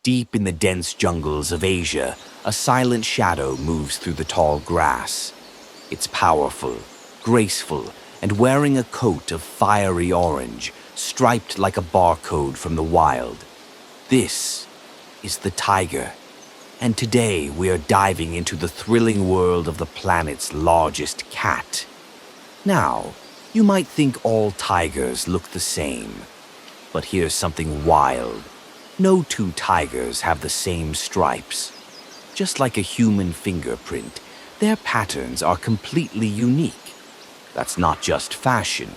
Deep in the dense jungles of Asia, a silent shadow moves through the tall grass. It's powerful, graceful, and wearing a coat of fiery orange, striped like a barcode from the wild. This is the tiger. And today we are diving into the thrilling world of the planet's largest cat. Now, you might think all tigers look the same. But here's something wild. No two tigers have the same stripes. Just like a human fingerprint, their patterns are completely unique. That's not just fashion.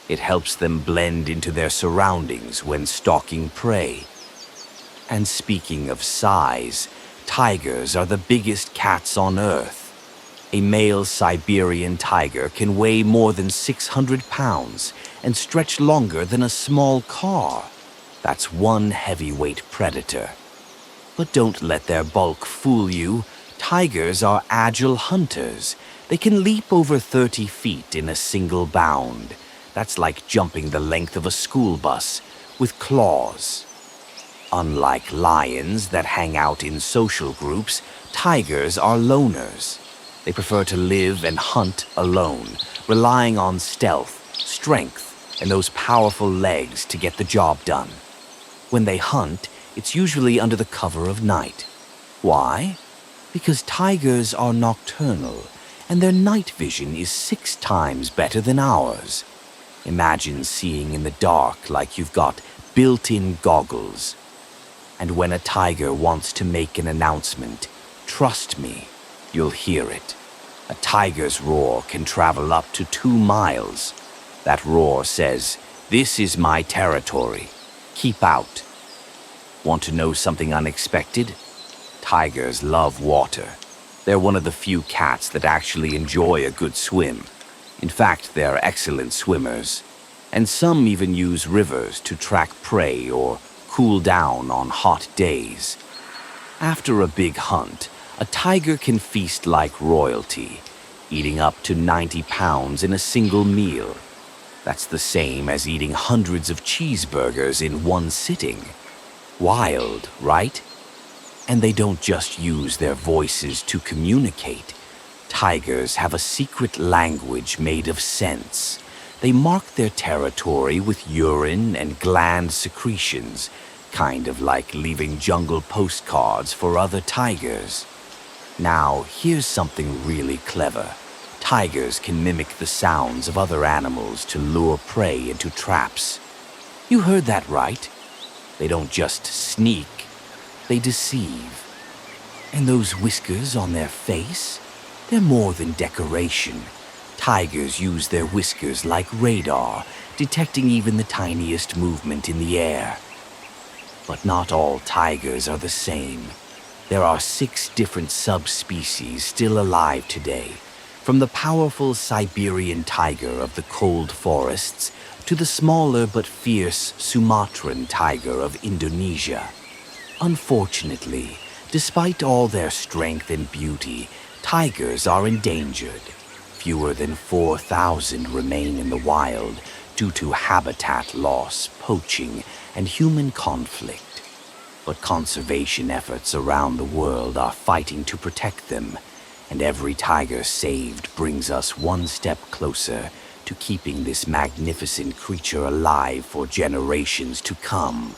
It helps them blend into their surroundings when stalking prey. And speaking of size, tigers are the biggest cats on Earth. A male Siberian tiger can weigh more than 600 pounds and stretch longer than a small car. That's one heavyweight predator. But don't let their bulk fool you. Tigers are agile hunters. They can leap over 30 feet in a single bound. That's like jumping the length of a school bus with claws. Unlike lions that hang out in social groups, tigers are loners. They prefer to live and hunt alone, relying on stealth, strength, and those powerful legs to get the job done. When they hunt, it's usually under the cover of night. Why? Because tigers are nocturnal, and their night vision is 6 times better than ours. Imagine seeing in the dark like you've got built-in goggles. And when a tiger wants to make an announcement, trust me, you'll hear it. A tiger's roar can travel up to 2 miles. That roar says, "This is my territory. Keep out." Want to know something unexpected? Tigers love water. They're one of the few cats that actually enjoy a good swim. In fact, they're excellent swimmers. And some even use rivers to track prey or cool down on hot days. After a big hunt, a tiger can feast like royalty, eating up to 90 pounds in a single meal. That's the same as eating hundreds of cheeseburgers in one sitting. Wild, right? And they don't just use their voices to communicate. Tigers have a secret language made of scents. They mark their territory with urine and gland secretions, kind of like leaving jungle postcards for other tigers. Now, here's something really clever. Tigers can mimic the sounds of other animals to lure prey into traps. You heard that right. They don't just sneak, they deceive. And those whiskers on their face? They're more than decoration. Tigers use their whiskers like radar, detecting even the tiniest movement in the air. But not all tigers are the same. There are 6 different subspecies still alive today, from the powerful Siberian tiger of the cold forests to the smaller but fierce Sumatran tiger of Indonesia. Unfortunately, despite all their strength and beauty, tigers are endangered. Fewer than 4,000 remain in the wild due to habitat loss, poaching, and human conflict. But conservation efforts around the world are fighting to protect them, and every tiger saved brings us one step closer to keeping this magnificent creature alive for generations to come.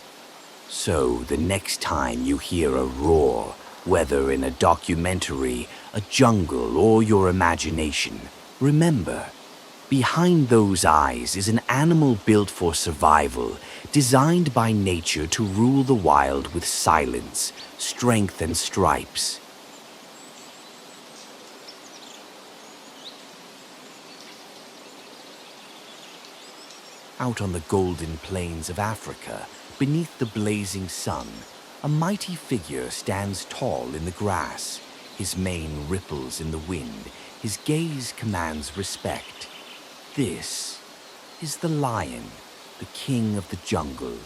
So the next time you hear a roar, whether in a documentary, a jungle, or your imagination, remember, behind those eyes is an animal built for survival, designed by nature to rule the wild with silence, strength, and stripes. Out on the golden plains of Africa, beneath the blazing sun, a mighty figure stands tall in the grass. His mane ripples in the wind. His gaze commands respect. This is the lion, the king of the jungle,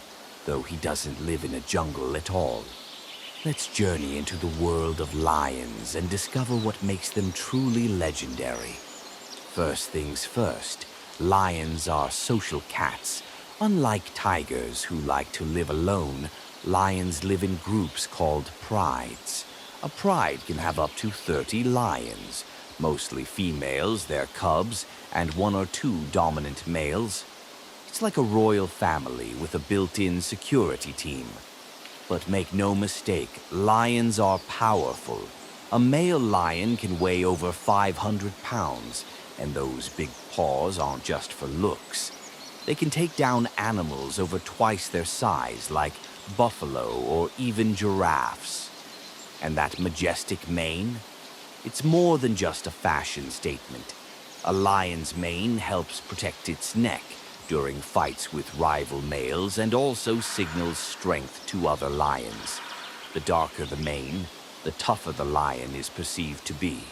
though he doesn't live in a jungle at all. Let's journey into the world of lions and discover what makes them truly legendary. First things first, lions are social cats. Unlike tigers who like to live alone, Lions live in groups called prides. A pride can have up to 30 lions, mostly females, their cubs, and one or two dominant males. It's like a royal family with a built-in security team. But make no mistake, lions are powerful. A male lion can weigh over 500 pounds, and those big paws aren't just for looks. They can take down animals over twice their size, like buffalo or even giraffes. And that majestic mane? It's more than just a fashion statement. A lion's mane helps protect its neck during fights with rival males and also signals strength to other lions. The darker the mane, the tougher the lion is perceived to be.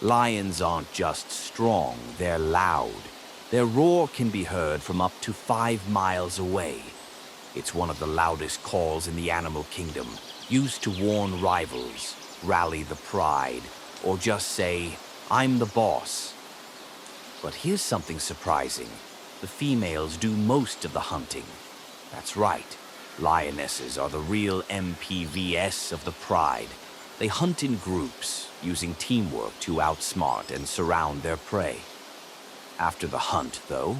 Lions aren't just strong, they're loud. Their roar can be heard from up to 5 miles away. It's one of the loudest calls in the animal kingdom, used to warn rivals, rally the pride, or just say, "I'm the boss." But here's something surprising. The females do most of the hunting. That's right. Lionesses are the real MPVS of the pride. They hunt in groups, using teamwork to outsmart and surround their prey. After the hunt, though,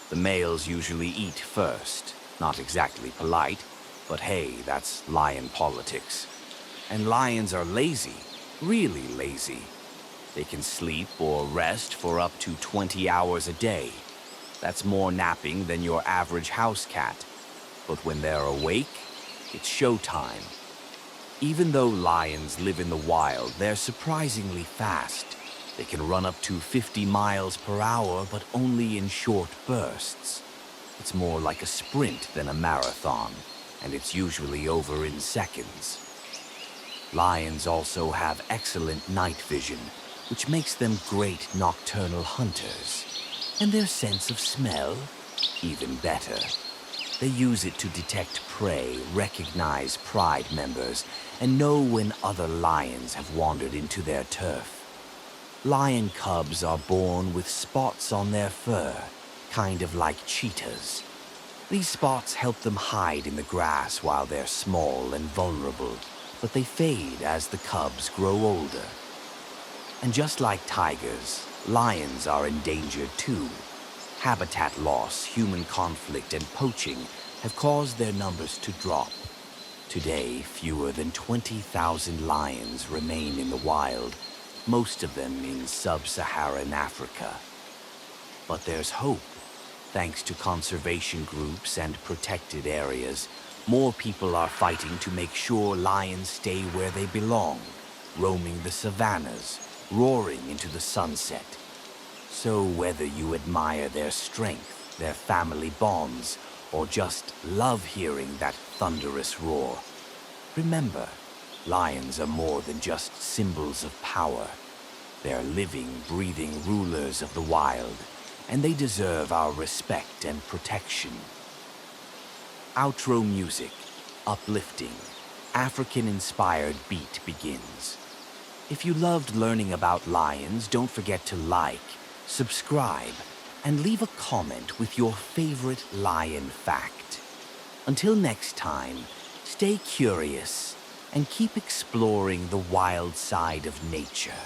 the males usually eat first. Not exactly polite, but hey, that's lion politics. And lions are lazy, really lazy. They can sleep or rest for up to 20 hours a day. That's more napping than your average house cat. But when they're awake, it's showtime. Even though lions live in the wild, they're surprisingly fast. They can run up to 50 miles per hour, but only in short bursts. It's more like a sprint than a marathon, and it's usually over in seconds. Lions also have excellent night vision, which makes them great nocturnal hunters. And their sense of smell, even better. They use it to detect prey, recognize pride members, and know when other lions have wandered into their turf. Lion cubs are born with spots on their fur, kind of like cheetahs. These spots help them hide in the grass while they're small and vulnerable, but they fade as the cubs grow older. And just like tigers, lions are endangered too. Habitat loss, human conflict, and poaching have caused their numbers to drop. Today, fewer than 20,000 lions remain in the wild, most of them in sub-Saharan Africa. But there's hope. Thanks to conservation groups and protected areas, more people are fighting to make sure lions stay where they belong, roaming the savannas, roaring into the sunset. So whether you admire their strength, their family bonds, or just love hearing that thunderous roar, remember, lions are more than just symbols of power. They're living, breathing rulers of the wild, and they deserve our respect and protection. Outro music, uplifting, African-inspired beat begins. If you loved learning about lions, don't forget to like, subscribe, and leave a comment with your favorite lion fact. Until next time, stay curious and keep exploring the wild side of nature.